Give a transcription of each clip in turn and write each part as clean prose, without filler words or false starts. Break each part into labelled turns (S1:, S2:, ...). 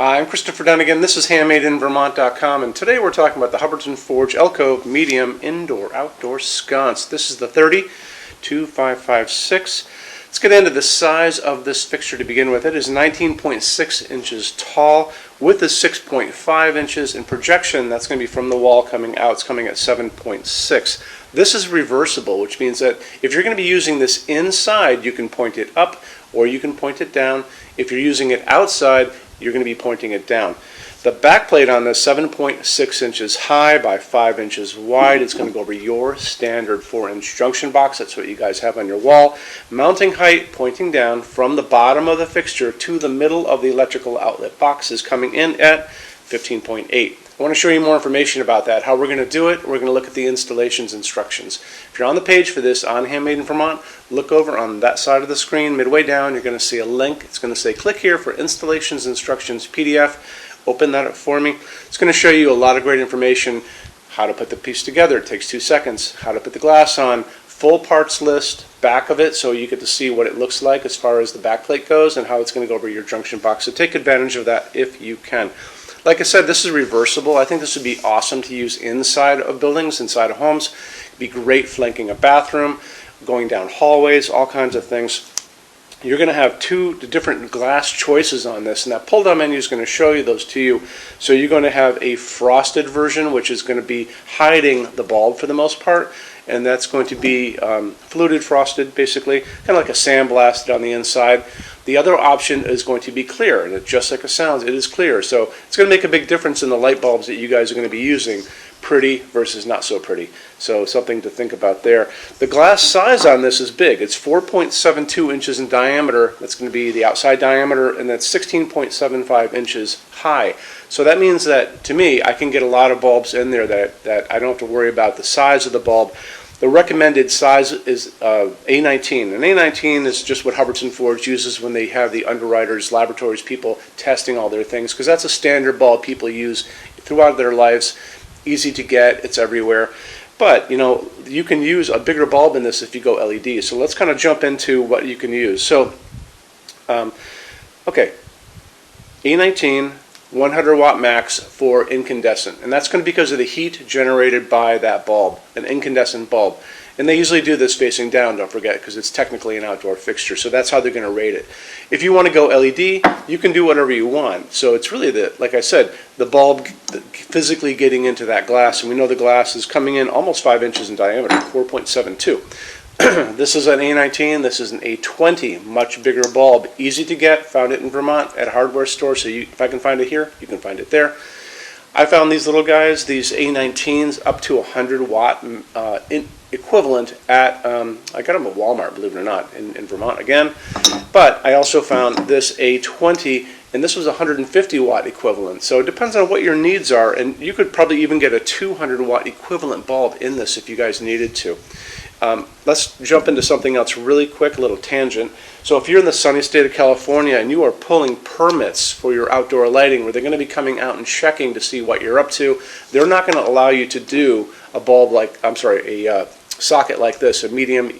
S1: I'm Christopher Dunnigan. This is HandmadeInVermont.com, and today we're talking about the Hubbardton Forge Alcove Medium Indoor-Outdoor Sconce. This is the 30-2556. Let's get into the size of this fixture to begin with. It is 19.6 inches tall with a 6.5 inches in projection. That's going to be from the wall coming out. It's coming at 7.6. This is reversible, which means that if you're going to be using this inside, you can point it up or you can point it down. If you're using it outside, you're going to be pointing it down. The back plate on this 7.6 inches high by 5 inches wide. It's going to go over your standard 4-inch junction box. That's what you guys have on your wall. Mounting height pointing down from the bottom of the fixture to the middle of the electrical outlet box is coming in at 15.8. I want to show you more information about that, how we're going to do it. We're going to look at the installations instructions. If you're on the page for this on Handmade in Vermont, look over on that side of the screen. Midway down, you're going to see a link. It's going to say click here for installations instructions PDF. Open that up for me. It's going to show you a lot of great information, how to put the piece together. It takes 2 seconds. How to put the glass on. Full parts list, back of it, so you get to see what it looks like as far as the back plate goes and how it's going to go over your junction box. So take advantage of that if you can. Like I said, this is reversible. I think this would be awesome to use inside of buildings, inside of homes. It'd be great flanking a bathroom, going down hallways, all kinds of things. You're going to have 2 different glass choices on this, and that pull-down menu is going to show you those to you. So you're going to have a frosted version, which is going to be hiding the bulb for the most part, and that's going to be fluted frosted, basically, kind of like a sandblasted on the inside. The other option is going to be clear, and just like it sounds, it is clear. So it's going to make a big difference in the light bulbs that you guys are going to be using, pretty versus not so pretty. So something to think about there. The glass size on this is big. It's 4.72 inches in diameter. That's going to be the outside diameter, and that's 16.75 inches high. So that means that, to me, I can get a lot of bulbs in there that I don't have to worry about the size of the bulb. The recommended size is A19, and A19 is just what Hubbardton Forge uses when they have the underwriters, laboratories, people testing all their things, because that's a standard bulb people use throughout their lives. Easy to get, it's everywhere. But, you know, you can use a bigger bulb in this if you go LED. So let's kind of jump into what you can use. So, okay, A19, 100 watt max for incandescent, and that's going to be because of the heat generated by that bulb, an incandescent bulb. And they usually do this facing down, don't forget, because it's technically an outdoor fixture, so that's how they're going to rate it. If you want to go LED, you can do whatever you want. So it's really, like I said, the bulb physically getting into that glass, and we know the glass is coming in almost 5 inches in diameter, 4.72. This is an A19, this is an A20, much bigger bulb, easy to get, found it in Vermont at a hardware store, so if I can find it here, you can find it there. I found these little guys, these A19s, up to 100 watt equivalent at, I got them at Walmart, believe it or not, in Vermont again. But I also found this A20, and this was 150 watt equivalent. So it depends on what your needs are, and you could probably even get a 200 watt equivalent bulb in this if you guys needed to. Let's jump into something else really quick, a little tangent. So if you're in the sunny state of California and you are pulling permits for your outdoor lighting, where they're going to be coming out and checking to see what you're up to, they're not going to allow you to do a bulb like, a socket like this, a medium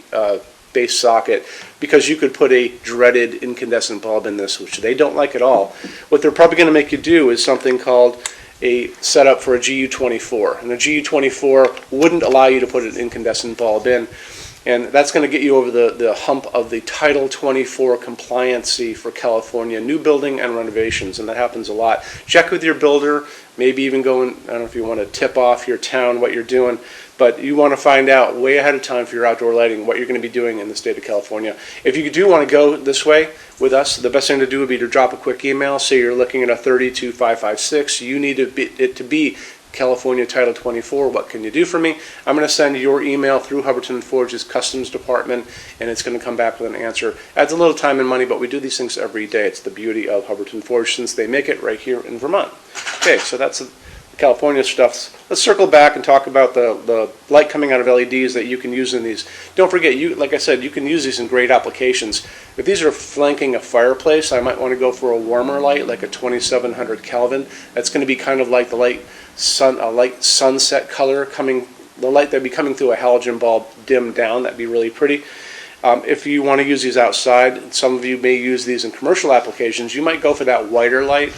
S1: base socket, because you could put a dreaded incandescent bulb in this, which they don't like at all. What they're probably going to make you do is something called a setup for a GU24, and a GU24 wouldn't allow you to put an incandescent bulb in, and that's going to get you over the hump of the Title 24 compliancy for California new building and renovations, and that happens a lot. Check with your builder, maybe even go and, I don't know if you want to tip off your town what you're doing, but you want to find out way ahead of time for your outdoor lighting what you're going to be doing in the state of California. If you do want to go this way with us, the best thing to do would be to drop a quick email. Say you're looking at a 32556. You need it to be California Title 24. What can you do for me? I'm going to send your email through Hubbardton Forge's customs department, and it's going to come back with an answer. Adds a little time and money, but we do these things every day. It's the beauty of Hubbardton Forge, since they make it right here in Vermont. Okay, so that's the California stuff. Let's circle back and talk about the light coming out of LEDs that you can use in these. Don't forget, like I said, you can use these in great applications. If these are flanking a fireplace, I might want to go for a warmer light, like a 2700 Kelvin. That's going to be kind of like the light sunset color coming, the light that'd be coming through a halogen bulb dimmed down. That'd be really pretty. If you want to use these outside, some of you may use these in commercial applications, you might go for that whiter light.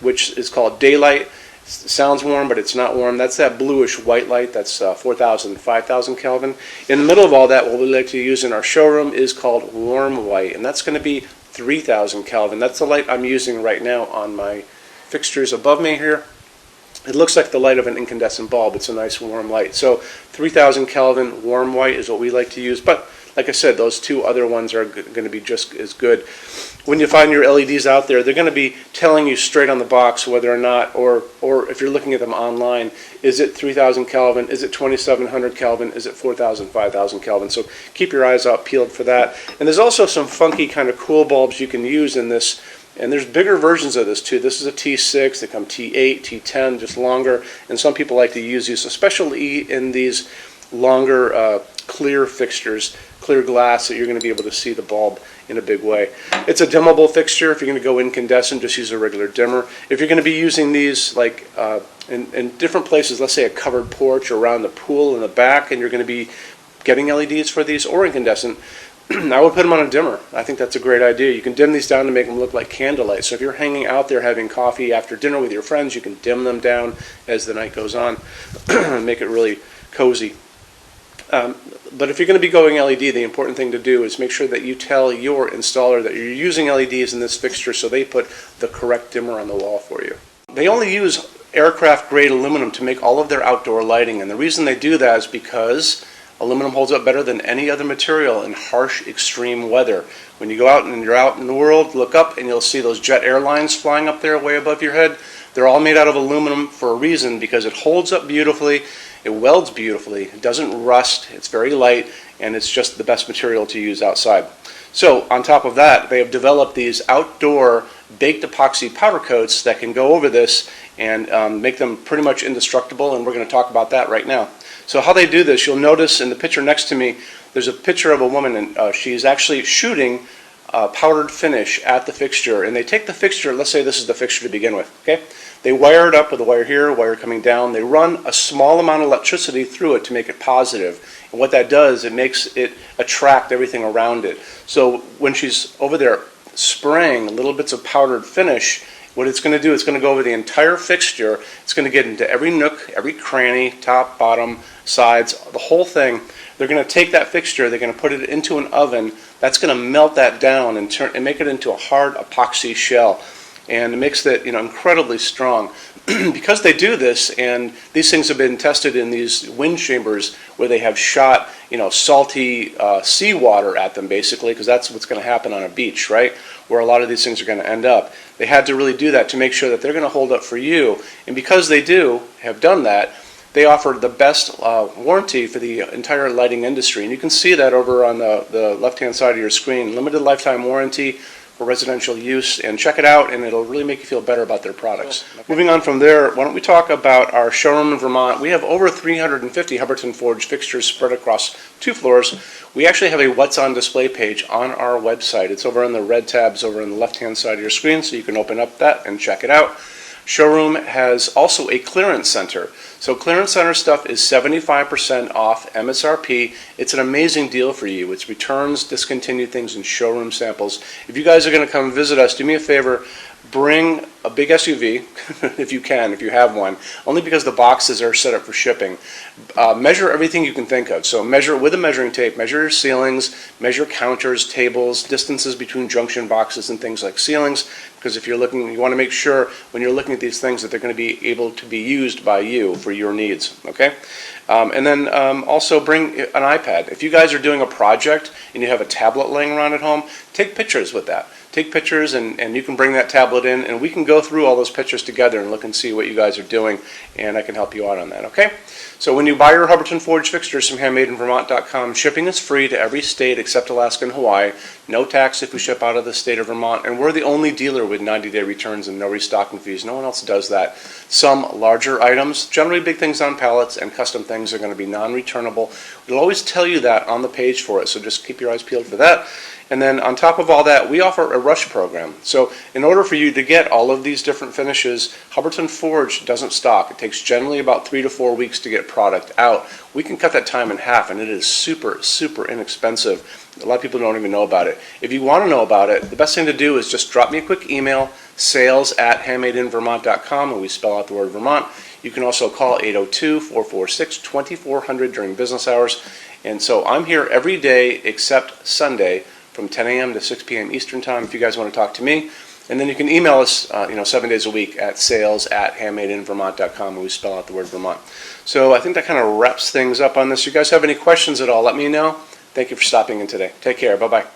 S1: which is called daylight. Sounds warm, but it's not warm. That's that bluish white light. That's 4,000, 5,000 Kelvin. In the middle of all that, what we like to use in our showroom is called warm white, and that's going to be 3,000 Kelvin. That's the light I'm using right now on my fixtures above me here. It looks like the light of an incandescent bulb. It's a nice warm light. So 3,000 Kelvin warm white is what we like to use, but like I said, those two other ones are going to be just as good. When you find your LEDs out there, they're going to be telling you straight on the box whether or not, or if you're looking at them online, is it 3,000 Kelvin, is it 2,700 Kelvin, is it 4,000, 5,000 Kelvin. So keep your eyes out peeled for that. And there's also some funky kind of cool bulbs you can use in this. And there's bigger versions of this too. This is a T6, they come T8, T10, just longer. And some people like to use these, especially in these longer clear fixtures, clear glass, that you're going to be able to see the bulb in a big way. It's a dimmable fixture. If you're going to go incandescent, just use a regular dimmer. If you're going to be using these like in different places, let's say a covered porch or around the pool in the back, and you're going to be getting LEDs for these or incandescent, I would put them on a dimmer. I think that's a great idea. You can dim these down to make them look like candlelight. So if you're hanging out there having coffee after dinner with your friends, you can dim them down as the night goes on and make it really cozy. But if you're going to be going LED, the important thing to do is make sure that you tell your installer that you're using LEDs in this fixture so they put the correct dimmer on the wall for you. They only use aircraft grade aluminum to make all of their outdoor lighting, and the reason they do that is because aluminum holds up better than any other material in harsh, extreme weather. When you go out and you're out in the world, look up and you'll see those jet airlines flying up there way above your head. They're all made out of aluminum for a reason, because it holds up beautifully, it welds beautifully, it doesn't rust, it's very light, and it's just the best material to use outside. So on top of that, they have developed these outdoor baked epoxy powder coats that can go over this and make them pretty much indestructible, and we're going to talk about that right now. So how they do this, you'll notice in the picture next to me, there's a picture of a woman, and she's actually shooting powdered finish at the fixture. And they take the fixture, let's say this is the fixture to begin with, okay? They wire it up with a wire here, a wire coming down. They run a small amount of electricity through it to make it positive. And what that does, it makes it attract everything around it. So when she's over there spraying little bits of powdered finish, what it's going to do, it's going to go over the entire fixture. It's going to get into every nook, every cranny, top, bottom, sides, the whole thing. They're going to take that fixture, they're going to put it into an oven. That's going to melt that down and make it into a hard epoxy shell. And it makes it, incredibly strong. Because they do this, and these things have been tested in these wind chambers where they have shot, salty seawater at them, basically, because that's what's going to happen on a beach, right? Where a lot of these things are going to end up. They had to really do that to make sure that they're going to hold up for you. And because they have done that, they offer the best warranty for the entire lighting industry. And you can see that over on the left-hand side of your screen. Limited lifetime warranty for residential use, and check it out, and it'll really make you feel better about their products. Okay. Moving on from there, why don't we talk about our showroom in Vermont. We have over 350 Hubbardton forged fixtures spread across 2 floors. We actually have a What's on Display page on our website. It's over on the red tabs over on the left-hand side of your screen, so you can open up that and check it out. Showroom has also a clearance center. So clearance center stuff is 75% off MSRP. It's an amazing deal for you. It's returns, discontinued things, and showroom samples. If you guys are going to come visit us, do me a favor, bring a big SUV, if you can, if you have one, only because the boxes are set up for shipping. Measure everything you can think of. So measure with a measuring tape, measure your ceilings, measure counters, tables, distances between junction boxes and things like ceilings, because if you're looking, you want to make sure when you're looking at these things that they're going to be able to be used by you for your needs, okay? And then also bring an iPad. If you guys are doing a project and you have a tablet laying around at home, take pictures with that. Take pictures, and you can bring that tablet in, and we can go through all those pictures together and look and see what you guys are doing, and I can help you out on that, okay? So when you buy your Hubbardton forged fixtures from HandmadeInVermont.com, shipping is free to every state except Alaska and Hawaii. No tax if we ship out of the state of Vermont, and we're the only dealer with 90-day returns and no restocking fees. No one else does that. Some larger items, generally big things on pallets and custom things, are going to be non-returnable. We'll always tell you that on the page for it, so just keep your eyes peeled for that. And then on top of all that, we offer a rush program. So in order for you to get all of these different finishes, Hubbardton Forge doesn't stock. It takes generally about 3 to 4 weeks to get get product out, we can cut that time in half, and it is super, super inexpensive. A lot of people don't even know about it. If you want to know about it, the best thing to do is just drop me a quick email, sales@HandmadeInVermont.com, and we spell out the word Vermont. You can also call 802-446-2400 during business hours. And so I'm here every day except Sunday from 10 a.m. to 6 p.m. Eastern Time if you guys want to talk to me. And then you can email us 7 days a week at sales@HandmadeInVermont.com, and we spell out the word Vermont. So I think that kind of wraps things up on this. You guys have any questions at all, let me know. Thank you for stopping in today. Take care. Bye-bye.